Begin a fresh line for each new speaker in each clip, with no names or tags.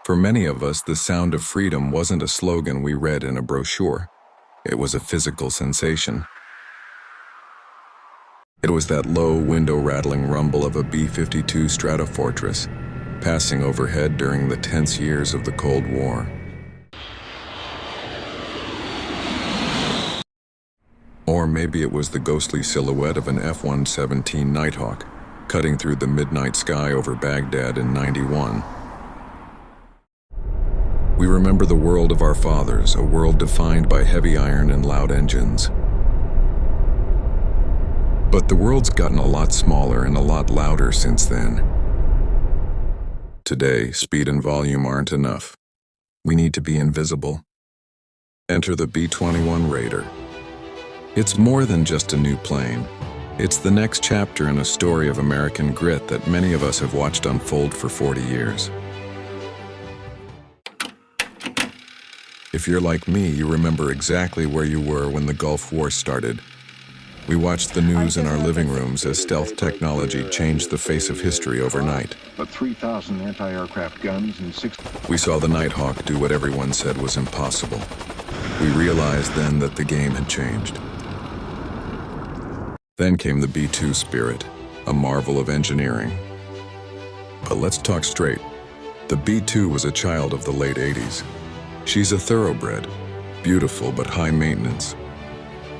For many of us, the sound of freedom wasn't a slogan we read in a brochure. It was a physical sensation. It was that low, window-rattling rumble of a B-52 Stratofortress passing overhead during the tense years of the Cold War. Or maybe it was the ghostly silhouette of an F-117 Nighthawk cutting through the midnight sky over Baghdad in '91. We remember the world of our fathers, a world defined by heavy iron and loud engines. But the world's gotten a lot smaller and a lot louder since then. Today, speed and volume aren't enough. We need to be invisible. Enter the B-21 Raider. It's more than just a new plane. It's the next chapter in a story of American grit that many of us have watched unfold for 40 years. If you're like me, you remember exactly where you were when the Gulf War started. We watched the news in our living rooms as stealth technology changed the face of history overnight.
But 3,000 anti-aircraft guns and 6...
We saw the Nighthawk do what everyone said was impossible. We realized then that the game had changed. Then came the B-2 Spirit, a marvel of engineering. But let's talk straight. The B-2 was a child of the late 80s. She's a thoroughbred, beautiful but high maintenance.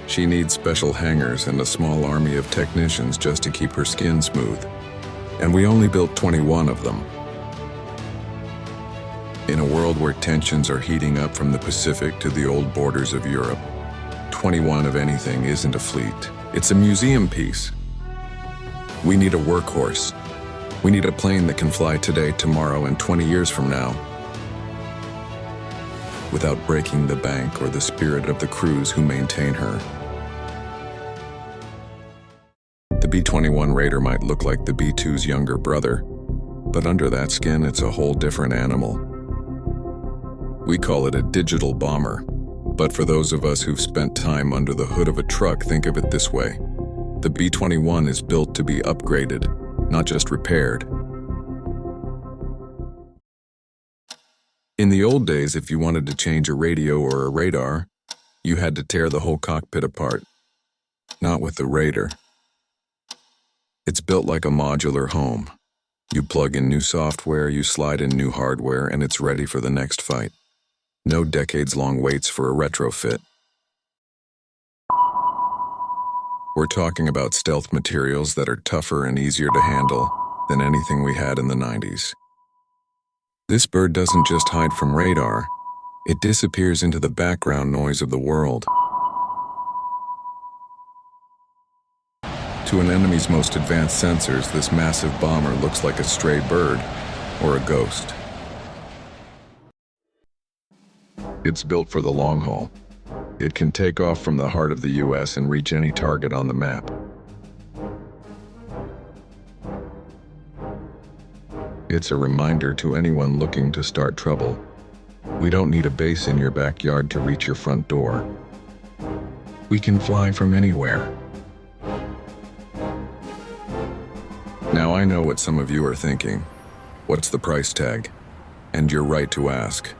She needs special hangars and a small army of technicians just to keep her skin smooth. And we only built 21 of them. In a world where tensions are heating up from the Pacific to the old borders of Europe, 21 of anything isn't a fleet. It's a museum piece. We need a workhorse. We need a plane that can fly today, tomorrow, and 20 years from now, without breaking the bank or the spirit of the crews who maintain her. The B-21 Raider might look like the B-2's younger brother, but under that skin, it's a whole different animal. We call it a digital bomber, but for those of us who've spent time under the hood of a truck, think of it this way. The B-21 is built to be upgraded, not just repaired. In the old days, if you wanted to change a radio or a radar, you had to tear the whole cockpit apart. Not with the Raider. It's built like a modular home. You plug in new software, you slide in new hardware, and it's ready for the next fight. No decades-long waits for a retrofit. We're talking about stealth materials that are tougher and easier to handle than anything we had in the '90s. This bird doesn't just hide from radar, it disappears into the background noise of the world. To an enemy's most advanced sensors, this massive bomber looks like a stray bird or a ghost. It's built for the long haul. It can take off from the heart of the US and reach any target on the map. It's a reminder to anyone looking to start trouble. We don't need a base in your backyard to reach your front door. We can fly from anywhere. Now I know what some of you are thinking. What's the price tag? And you're right to ask.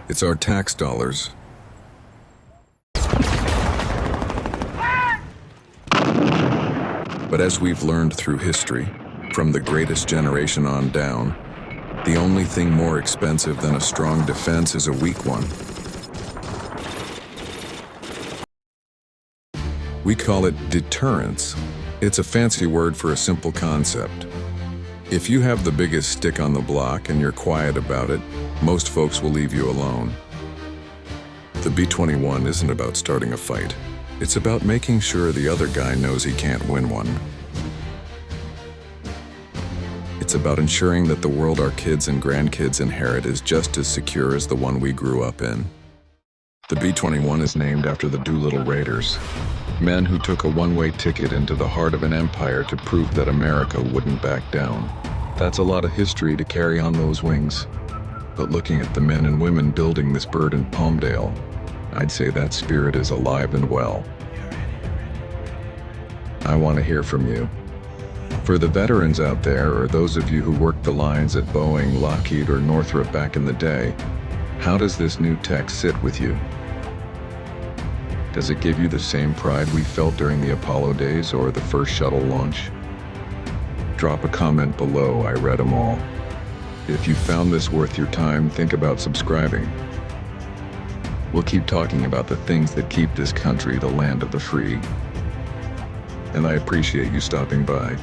It's our tax dollars. But as we've learned through history, from the greatest generation on down, the only thing more expensive than a strong defense is a weak one. We call it deterrence. It's a fancy word for a simple concept. If you have the biggest stick on the block and you're quiet about it, most folks will leave you alone. The B-21 isn't about starting a fight. It's about making sure the other guy knows he can't win one. It's about ensuring that the world our kids and grandkids inherit is just as secure as the one we grew up in. The B-21 is named after the Doolittle Raiders, men who took a one-way ticket into the heart of an empire to prove that America wouldn't back down. That's a lot of history to carry on those wings. But looking at the men and women building this bird in Palmdale, I'd say that spirit is alive and well. I want to hear from you. For the veterans out there, or those of you who worked the lines at Boeing, Lockheed, or Northrop back in the day, how does this new tech sit with you? Does it give you the same pride we felt during the Apollo days or the first shuttle launch? Drop a comment below, I read them all. If you found this worth your time, think about subscribing. We'll keep talking about the things that keep this country the land of the free. And I appreciate you stopping by.